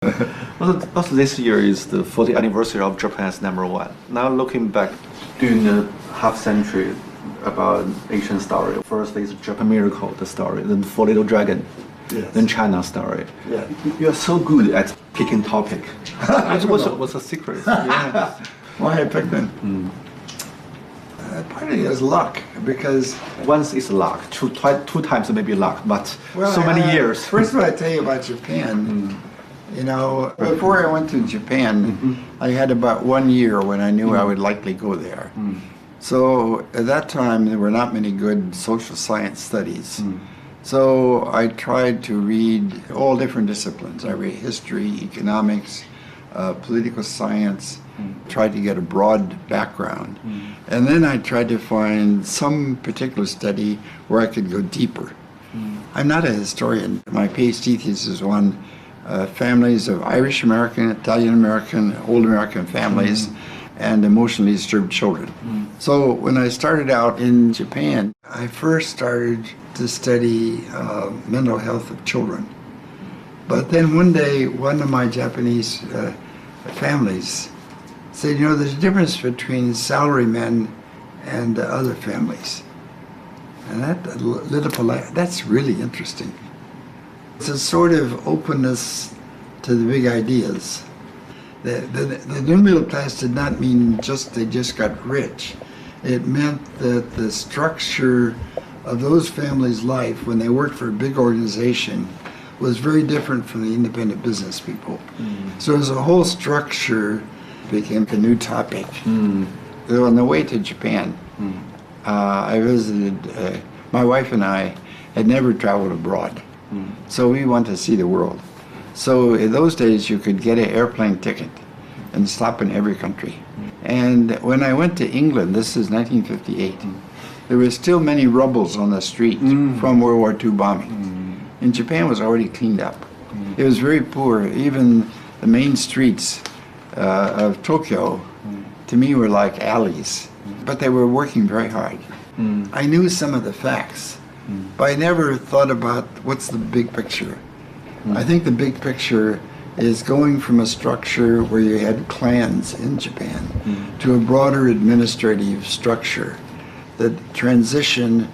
Also, this year is the 40th anniversary of Japan's #1. Now looking back, during a half century about Asian story. First is Japan Miracle, the story, then Four Little Dragon, Yes. then China story. Yeah. You are so good at picking topic. What's the secret? Yeah. Why I picked them? Part of it is luck, because Once is luck, two times maybe luck, but so many years. First of all, I tell you about Japan. You know, before I went to Japan, I had about 1 year when I knew I would likely go there. So at that time, there were not many good social science studies. So I tried to read all different disciplines. I read history, economics, political science, tried to get a broad background. And then I tried to find some particular study where I could go deeper. I'm not a historian. My PhD thesis was on families of Irish American, Italian American, old American families, and emotionally disturbed children. So when I started out in Japan, I first started to study mental health of children. But then one day, one of my Japanese families said, you know, there's a difference between salarymen and other families. And that lit up a light. That's really interesting. It's a sort of openness to the big ideas. The new middle class did not mean they just got rich. It meant that the structure of those families' life when they worked for a big organization was very different from the independent business people. So as a whole structure became a new topic. So on the way to Japan, I visited, my wife and I had never traveled abroad. So we wanted to see the world. So in those days you could get an airplane ticket and stop in every country. And when I went to England, this is 1958, there were still many rubbles on the street from World War II bombing. And Japan was already cleaned up. It was very poor. Even the main streets of Tokyo, to me, were like alleys. But they were working very hard. I knew some of the facts, but I never thought about what's the big picture. I think the big picture is going from a structure where you had clans in Japan to a broader administrative structure. The transition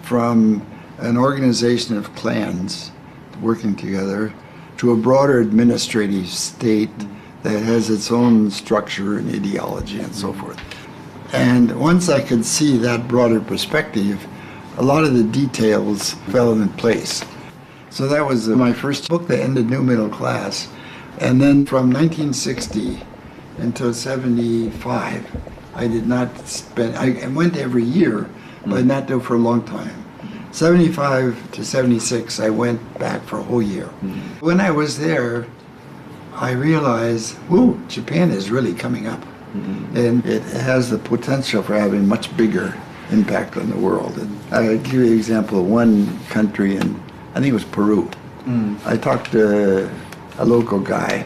from an organization of clans working together to a broader administrative state that has its own structure and ideology and so forth. And once I could see that broader perspective, a lot of the details fell in place. So that was my first book that ended New Middle Class. And then from 1960 until 75, I did not spend, I went every year, but not do it for a long time. 75 to 76, I went back for a whole year. When I was there, I realized, whoa, Japan is really coming up. And it has the potential for having much bigger impact on the world. And I'll give you an example of one country, and I think it was Peru. I talked to a local guy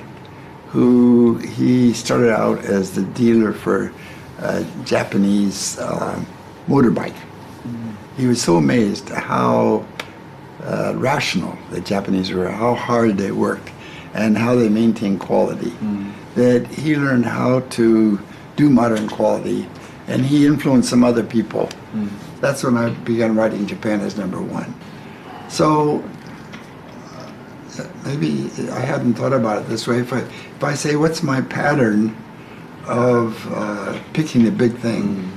who he started out as the dealer for Japanese motorbike. He was so amazed at how rational the Japanese were, how hard they worked, and how they maintained quality, that he learned how to do modern quality, and he influenced some other people. That's when I began writing Japan as #1. So maybe I hadn't thought about it this way. If I say, what's my pattern of picking a big thing?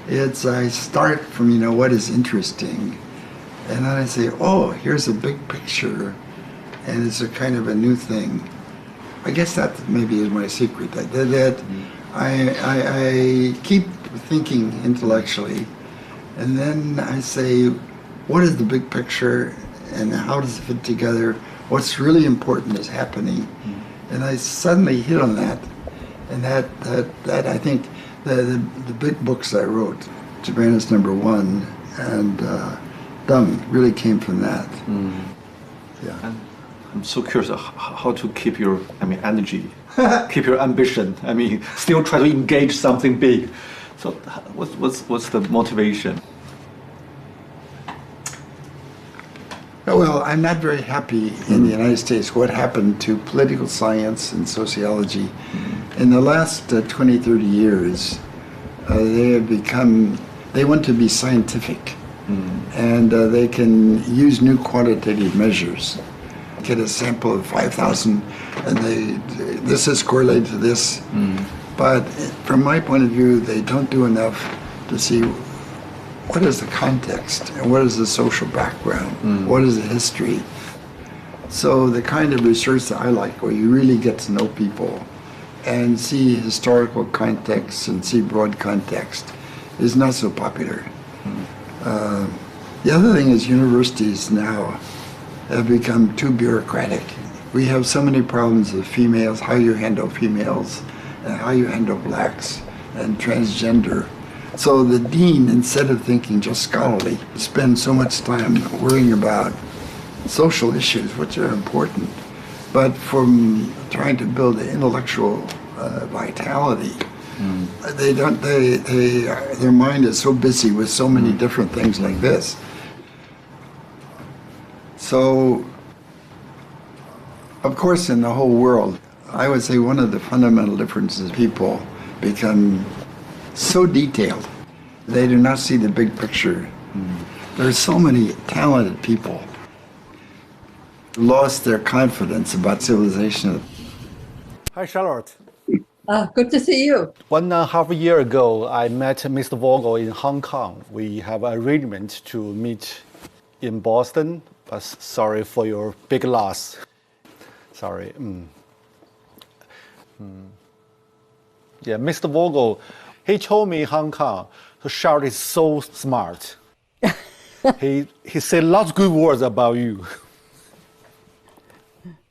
It's I start from, you know, what is interesting, and then I say, oh, here's a big picture, and it's a kind of a new thing. I guess that maybe is my secret, that I keep thinking intellectually, and then I say, what is the big picture, and how does it fit together? What's really important is happening, and I suddenly hit on that, and that I think the big books I wrote, Japan is #1, and Dung, really came from that. Yeah. And I'm so curious how to keep your, energy, keep your ambition. Still try to engage something big. So, what's the motivation? Well, I'm not very happy in the United States what happened to political science and sociology. In the last 20, 30 years, they want to be scientific. And they can use new quantitative measures. Get a sample of 5,000 and this is correlated to this. But from my point of view, they don't do enough to see what is the context and what is the social background, what is the history. So the kind of research that I like, where you really get to know people and see historical context and see broad context, is not so popular. The other thing is universities now have become too bureaucratic. We have so many problems with females, how you handle females, and how you handle blacks and transgender. So the dean, instead of thinking just scholarly, spends so much time worrying about social issues, which are important, but from trying to build an intellectual vitality. Their mind is so busy with so many different things like this. So, of course, in the whole world, I would say one of the fundamental differences, people become so detailed. They do not see the big picture. There are so many talented people who lost their confidence about civilization. Hi, Charlotte. Good to see you. 1.5 years ago, I met Mr. Vogel in Hong Kong. We have an arrangement to meet in Boston, but sorry for your big loss. Sorry. Yeah, Mr. Vogel, he told me Hong Kong, Charlotte is so smart. he said lots of good words about you.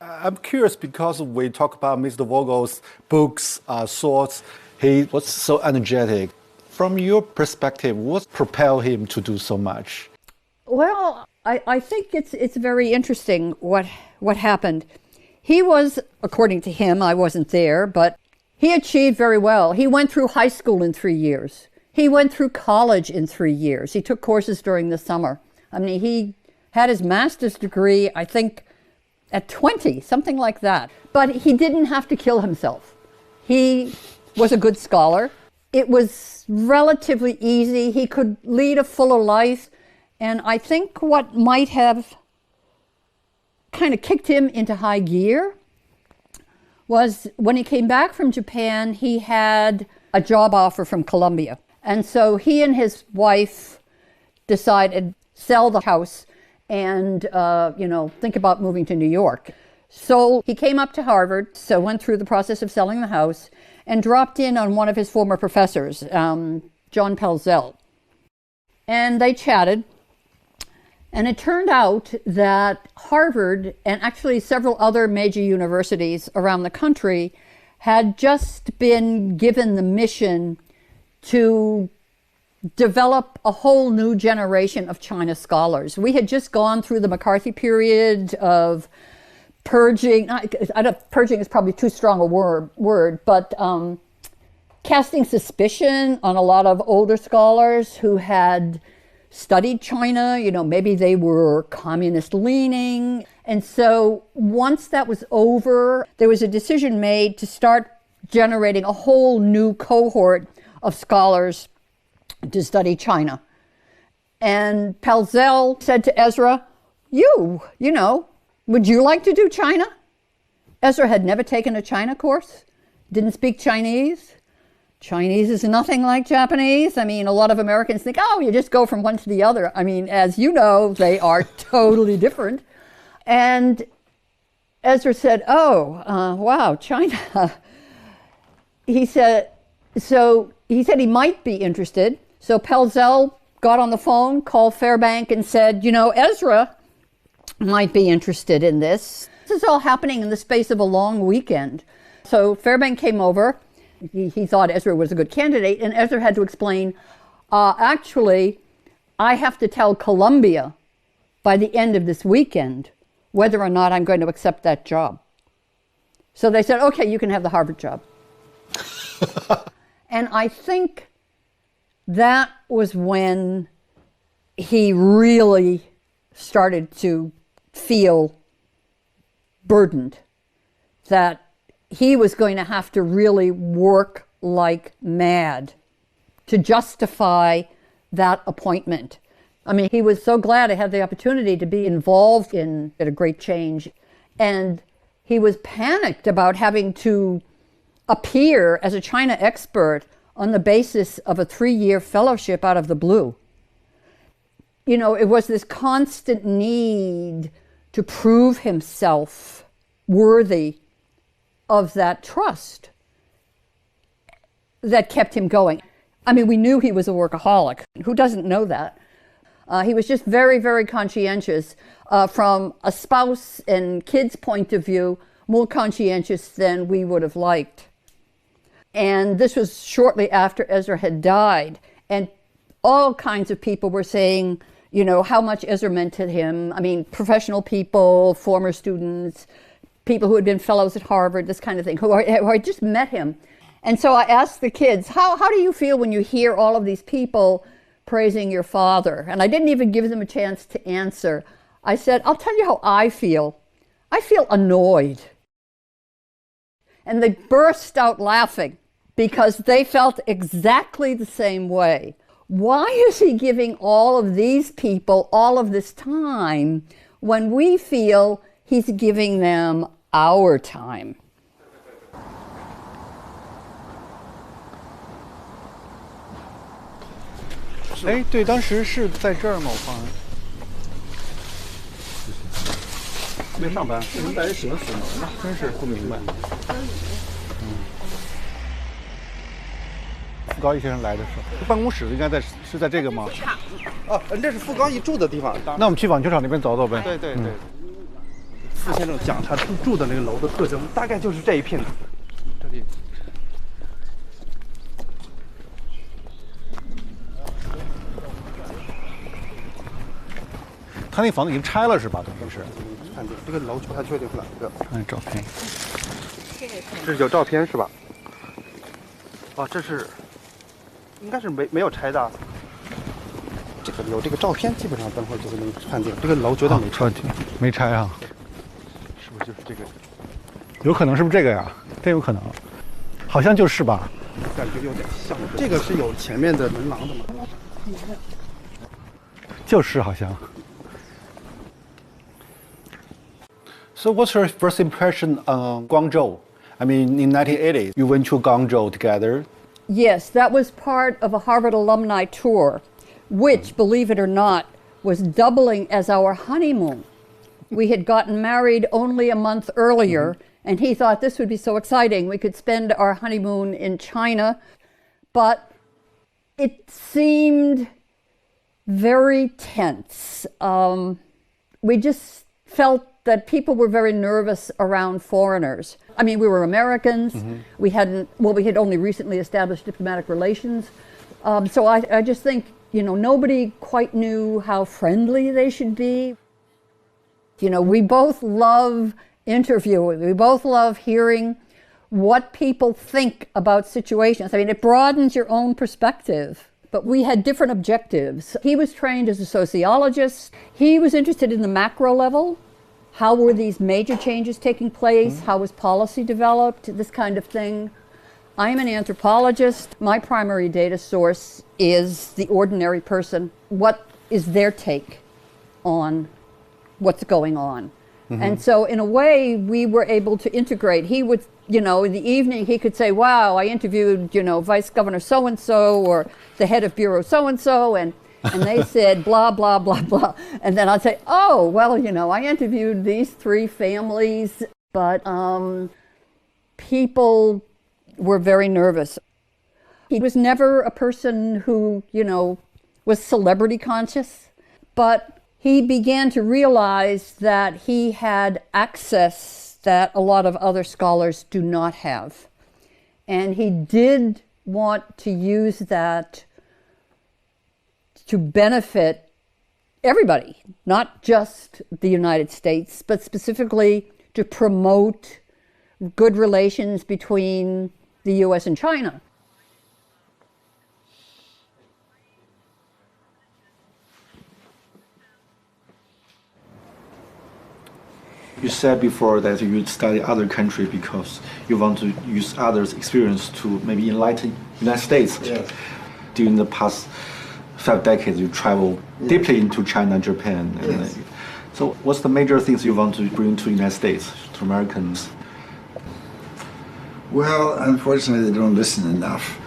I'm curious because we talk about Mr. Vogel's books, thoughts. He was so energetic. From your perspective, what propelled him to do so much? Well, I think it's very interesting what happened. He was, according to him, I wasn't there, but he achieved very well. He went through high school in 3 years. He went through college in 3 years. He took courses during the summer. I mean, he had his master's degree, I think, at 20, something like that. But he didn't have to kill himself. He was a good scholar. It was relatively easy. He could lead a fuller life. And I think what might have kind of kicked him into high gear was when he came back from Japan, he had a job offer from Columbia. And so he and his wife decided sell the house and, think about moving to New York. So he came up to Harvard, so went through the process of selling the house and dropped in on one of his former professors, John Pelzel. And they chatted. And it turned out that Harvard and actually several other major universities around the country had just been given the mission to develop a whole new generation of China scholars. We had just gone through the McCarthy period of purging. Purging is probably too strong a word, but casting suspicion on a lot of older scholars who had studied China, maybe they were communist leaning. And so once that was over, there was a decision made to start generating a whole new cohort of scholars to study China. And Pelzel said to Ezra, would you like to do China? Ezra had never taken a China course, didn't speak Chinese. Chinese is nothing like Japanese. I mean, a lot of Americans think, you just go from one to the other. I mean, as you know, they are totally different. And Ezra said, wow, China. He said he might be interested. So Pelzel got on the phone, called Fairbank and said, Ezra might be interested in this. This is all happening in the space of a long weekend. So Fairbank came over. He thought Ezra was a good candidate, and Ezra had to explain, actually, I have to tell Columbia by the end of this weekend whether or not I'm going to accept that job. So they said, okay, you can have the Harvard job. And I think that was when he really started to feel burdened, that he was going to have to really work like mad to justify that appointment. I mean, he was so glad to have the opportunity to be involved in a great change. And he was panicked about having to appear as a China expert on the basis of a 3-year fellowship out of the blue. You know, it was this constant need to prove himself worthy of that trust that kept him going. I mean, we knew he was a workaholic. Who doesn't know that? He was just very, very conscientious from a spouse and kids' point of view, more conscientious than we would have liked. And this was shortly after Ezra had died. And all kinds of people were saying, you know, how much Ezra meant to him. I mean, professional people, former students, people who had been fellows at Harvard, this kind of thing, who had just met him. And so I asked the kids, how do you feel when you hear all of these people praising your father? And I didn't even give them a chance to answer. I said, I'll tell you how I feel. I feel annoyed. And they burst out laughing because they felt exactly the same way. Why is he giving all of these people all of this time when we feel he's giving them our time? 哎，对，当时是在这儿吗？我放。没上班，为什么大家喜欢锁门呢？真是不明白。傅高义先生来的时候，办公室应该是在这个吗？啊，这是傅高义住的地方。那我们去网球场那边走走呗。对对对。傅先生讲他住的那个楼的特征，大概就是这一片。这里。他那房子已经拆了是吧？等于是。看这个楼不太确定是哪个。看照片。这是有照片是吧？哦，这是，应该是没有拆的。这个有这个照片，基本上等会儿就能判定这个楼绝对没拆。没拆啊？是不是就是这个？有可能是不是这个呀？真有可能，好像就是吧？感觉有点像。这个是有前面的门廊的吗？就是好像。So what's your first impression on Guangzhou? I mean, in 1980, you went to Guangzhou together. Yes, that was part of a Harvard alumni tour, which, believe it or not, was doubling as our honeymoon. We had gotten married only a month earlier, and he thought this would be so exciting. We could spend our honeymoon in China, but it seemed very tense. We just felt that people were very nervous around foreigners. I mean, we were Americans. We had only recently established diplomatic relations. So I just think, you know, nobody quite knew how friendly they should be. You know, we both love interviewing. We both love hearing what people think about situations. I mean, it broadens your own perspective. But we had different objectives. He was trained as a sociologist. He was interested in the macro level. How were these major changes taking place? How was policy developed? This kind of thing. I'm an anthropologist. My primary data source is the ordinary person. What is their take on what's going on? And so in a way, we were able to integrate. He would, you know, in the evening, he could say, wow, I interviewed, you know, Vice Governor so-and-so or the head of Bureau so-and-so, and they said blah, blah, blah, blah. And then I'd say, oh, well, you know, I interviewed these 3 families, but people were very nervous. He was never a person who, you know, was celebrity conscious, but he began to realize that he had access that a lot of other scholars do not have. And he did want to use that to benefit everybody, not just the United States, but specifically to promote good relations between the US and China. You said before that you study other countries because you want to use others' experience to maybe enlighten United States. Yes. During the past 5 decades, you travel deeply into China and Japan. Yes. So what's the major things you want to bring to United States, to Americans? Well, unfortunately, they don't listen enough.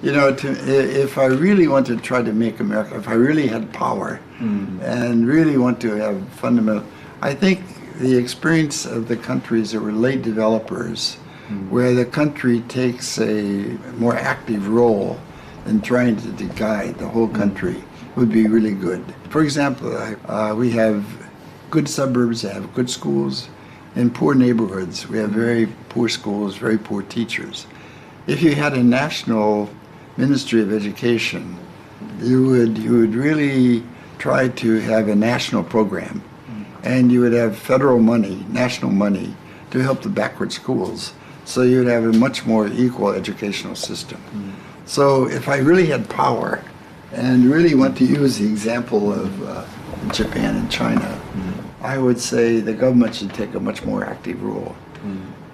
You know, if I really want to try to make America, if I really had power and really want to have fundamental, I think the experience of the countries that were late developers, where the country takes a more active role in trying to guide the whole country, would be really good. For example, we have good suburbs that have good schools. In poor neighborhoods, we have very poor schools, very poor teachers. If you had a national Ministry of Education, you would really try to have a national program, and you would have federal money, national money, to help the backward schools. So you'd have a much more equal educational system. So if I really had power and really want to use the example of Japan and China, I would say the government should take a much more active role.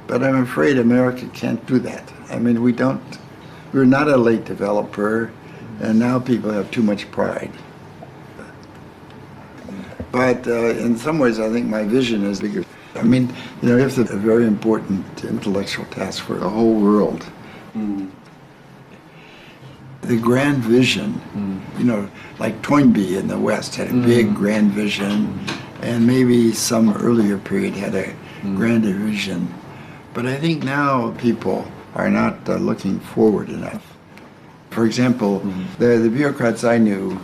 But I'm afraid America can't do that. I mean, we're not a late developer, and now people have too much pride. But in some ways, I think my vision is bigger. I mean, you know, it's a very important intellectual task for the whole world. The grand vision, you know, like Toynbee in the West had a big grand vision, and maybe some earlier period had a grander vision. But I think now people are not looking forward enough. For example, the bureaucrats I knew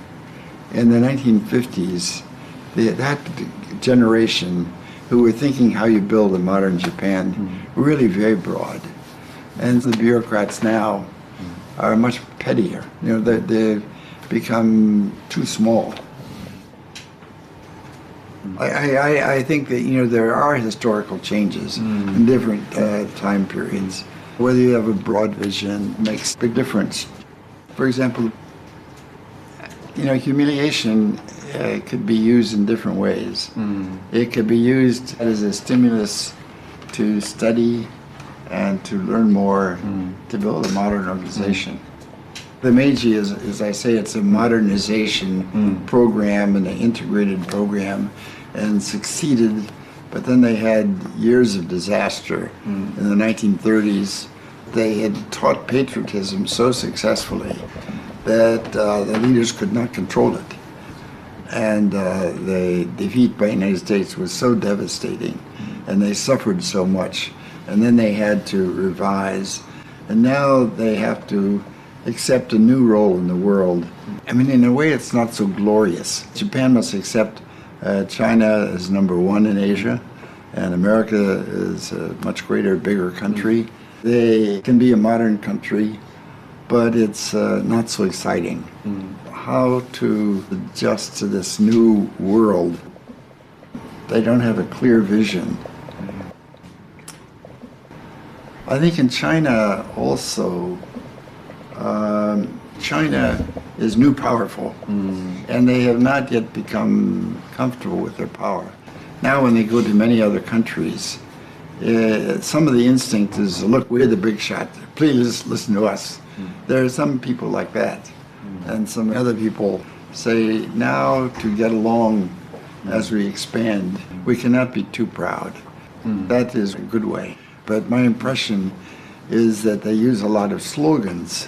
in the 1950s, that generation who were thinking how you build a modern Japan were really very broad. And the bureaucrats now are much pettier. You know, they've become too small. I think that, you know, there are historical changes in different time periods. Whether you have a broad vision makes a big difference. For example, you know, humiliation could be used in different ways. It could be used as a stimulus to study and to learn more, to build a modern organization. The Meiji is, as I say, it's a modernization program and an integrated program, and succeeded, but then they had years of disaster. In the 1930s, they had taught patriotism so successfully that the leaders could not control it. And the defeat by the United States was so devastating, and they suffered so much. And then they had to revise, and now they have to accept a new role in the world. I mean, in a way, it's not so glorious. Japan must accept China as number one in Asia, and America is a much greater, bigger country. They can be a modern country, but it's not so exciting. How to adjust to this new world? They don't have a clear vision. I think in China also, China is new powerful, and they have not yet become comfortable with their power. Now when they go to many other countries, some of the instinct is, look, we're the big shot, please listen to us. There are some people like that, and some other people say, now to get along as we expand, we cannot be too proud. That is a good way. But my impression is that they use a lot of slogans,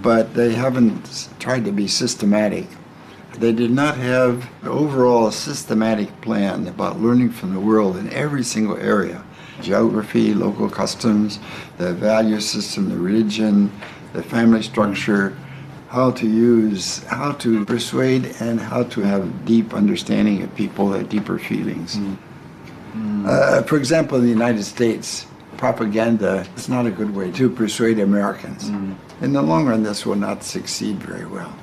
but they haven't tried to be systematic. They did not have an overall systematic plan about learning from the world in every single area. Geography, local customs, the value system, the religion, the family structure, how to persuade, and how to have deep understanding of people, their deeper feelings. For example, in the United States, propaganda is not a good way to persuade Americans. In the long run, this will not succeed very well.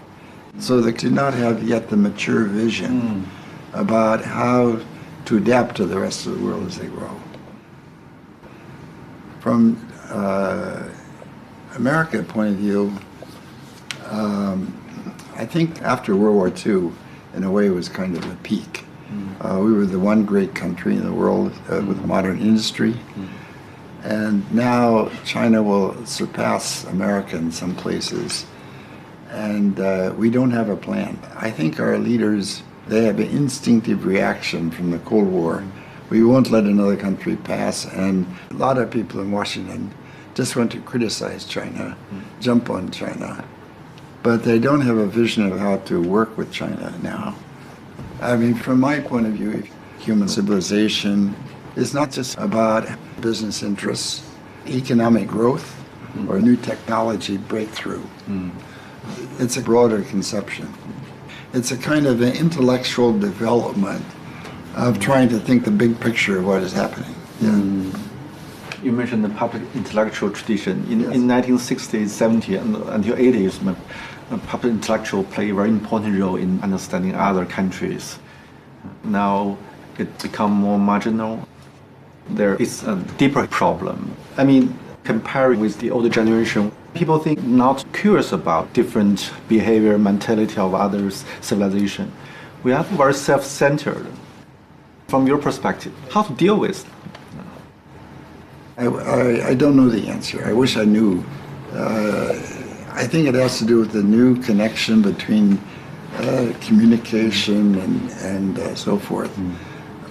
So they do not have yet the mature vision about how to adapt to the rest of the world as they grow. From America's point of view, I think after World War II, in a way, it was kind of a peak. We were the one great country in the world with modern industry. And now China will surpass America in some places. And we don't have a plan. I think our leaders, they have an instinctive reaction from the Cold War. We won't let another country pass. And a lot of people in Washington just want to criticize China, jump on China. But they don't have a vision of how to work with China now. I mean, from my point of view, human civilization is not just about business interests, economic growth, or new technology breakthrough. It's a broader conception. It's a kind of an intellectual development of trying to think the big picture of what is happening. You mentioned the public intellectual tradition. In 1960s, 70s, and until 80s, public intellectual play a very important role in understanding other countries. Now it become more marginal. There is a deeper problem. I mean, comparing with the older generation, people think not curious about different behavior, mentality of others' civilization. We are very self-centered. From your perspective, how to deal with? I don't know the answer. I wish I knew. I think it has to do with the new connection between communication and so forth.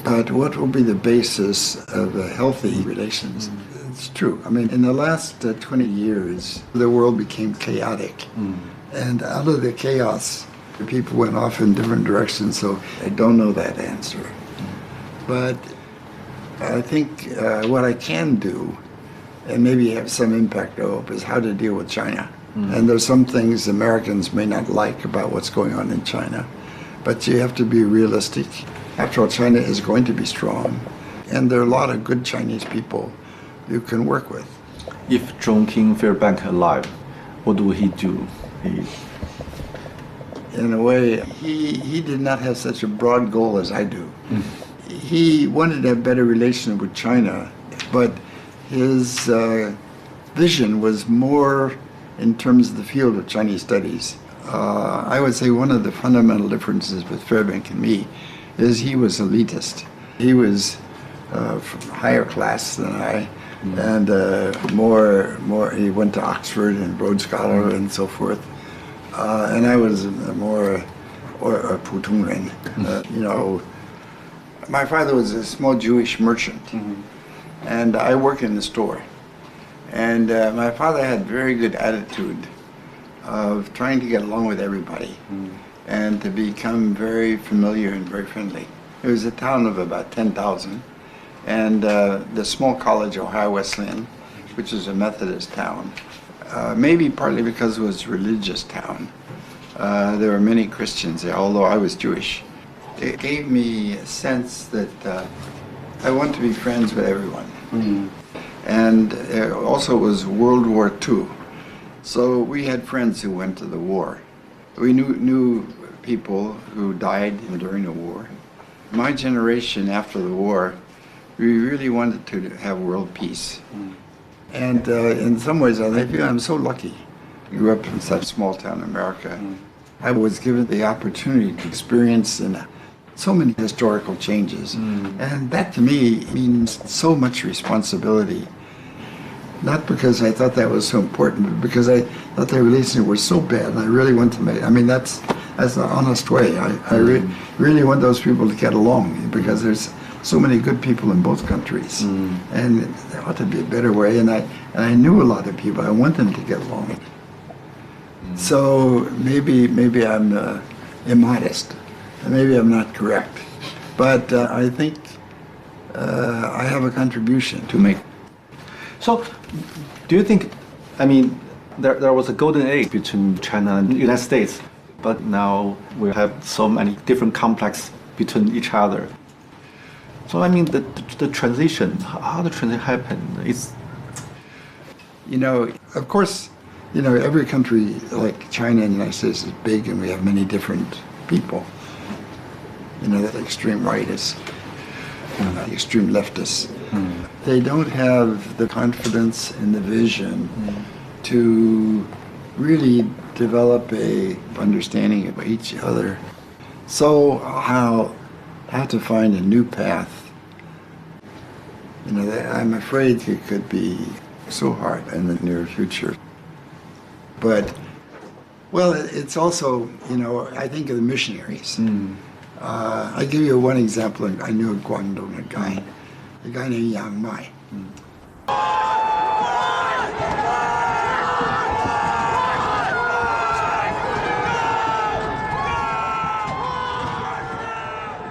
But what will be the basis of healthy relations? It's true. I mean, in the last 20 years, the world became chaotic. And out of the chaos, people went off in different directions, so I don't know that answer. But I think what I can do, and maybe have some impact, I hope, is how to deal with China. And there's some things Americans may not like about what's going on in China. But you have to be realistic. After all, China is going to be strong. And there are a lot of good Chinese people you can work with. If John King Fairbank alive, what would he do? In a way, he did not have such a broad goal as I do. He wanted to have better relations with China, but his vision was more in terms of the field of Chinese studies. I would say one of the fundamental differences with Fairbank and me is he was elitist. He was higher class than I, and more. He went to Oxford and Rhodes Scholar and so forth. And I was more a 普通人. You know, my father was a small Jewish merchant, and I worked in the store. And my father had very good attitude of trying to get along with everybody and to become very familiar and very friendly. It was a town of about 10,000, and the small college, Ohio Wesleyan, which is a Methodist town, maybe partly because it was a religious town. There were many Christians there, although I was Jewish. It gave me a sense that I want to be friends with everyone. And also it was World War II. So we had friends who went to the war. We knew people who died during the war. My generation after the war, we really wanted to have world peace. And in some ways, I feel I'm so lucky. I grew up in such small town America. I was given the opportunity to experience so many historical changes. And that to me means so much responsibility. Not because I thought that was so important, but because I thought the relations were so bad and I really want to make, I mean, that's the honest way. I really want those people to get along because there's so many good people in both countries. And there ought to be a better way. And I knew a lot of people. I want them to get along. So maybe I'm immodest. Maybe I'm not correct. But I think I have a contribution to make. So, do you think, I mean, there was a golden age between China and the United States, but now we have so many different complexes between each other. So, I mean, the transition, how the transition happened, is... You know, of course, you know, every country like China and the United States is big and we have many different people. You know, the extreme rightists, the extreme leftists. They don't have the confidence and the vision to really develop a understanding of each other. So how have to find a new path. You know, I'm afraid it could be so hard in the near future. But, well, it's also, you know, I think of the missionaries. I'll give you one example. I knew in Guangdong a guy named Yang Mai.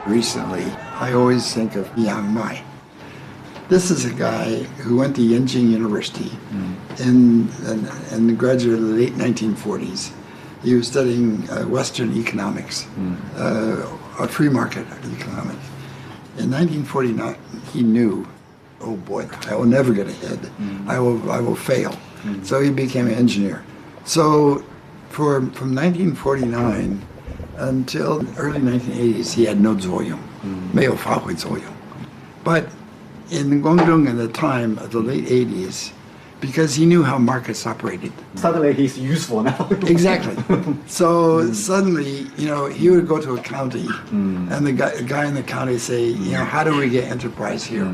Recently, I always think of Yang Mai. This is a guy who went to Yenjing University and graduated in the late 1940s. He was studying Western economics, a free market economics. In 1949, he knew, oh boy, I will never get ahead. I will fail. So he became an engineer. So from 1949 until the early 1980s, he had no 作用, 没有发挥作用. But in Guangdong at the time of the late 80s, because he knew how markets operated. Suddenly he's useful now. Exactly. So suddenly, you know, he would go to a county and the guy in the county say, you know, how do we get enterprise here?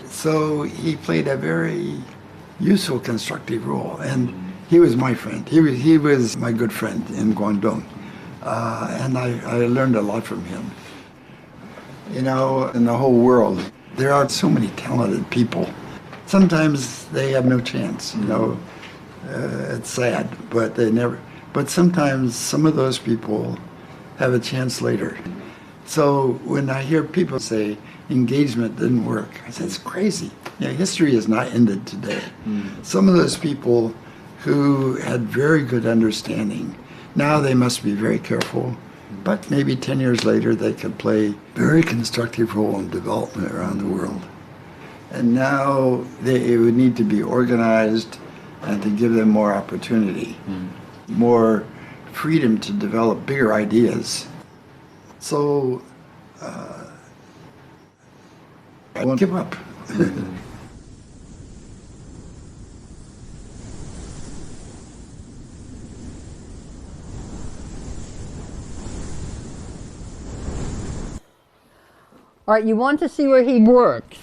So he played a very useful, constructive role. And he was my friend. He was my good friend in Guangdong. And I learned a lot from him. You know, in the whole world, there are so many talented people. Sometimes they have no chance, you know. It's sad, but they never. But sometimes some of those people have a chance later. So when I hear people say engagement didn't work, I say it's crazy. Yeah, history is not ended today. Some of those people who had very good understanding, now they must be very careful. But maybe 10 years later, they could play a very constructive role in development around the world. And now it would need to be organized and to give them more opportunity, more freedom to develop bigger ideas. So I won't give up. All right, you want to see where he works.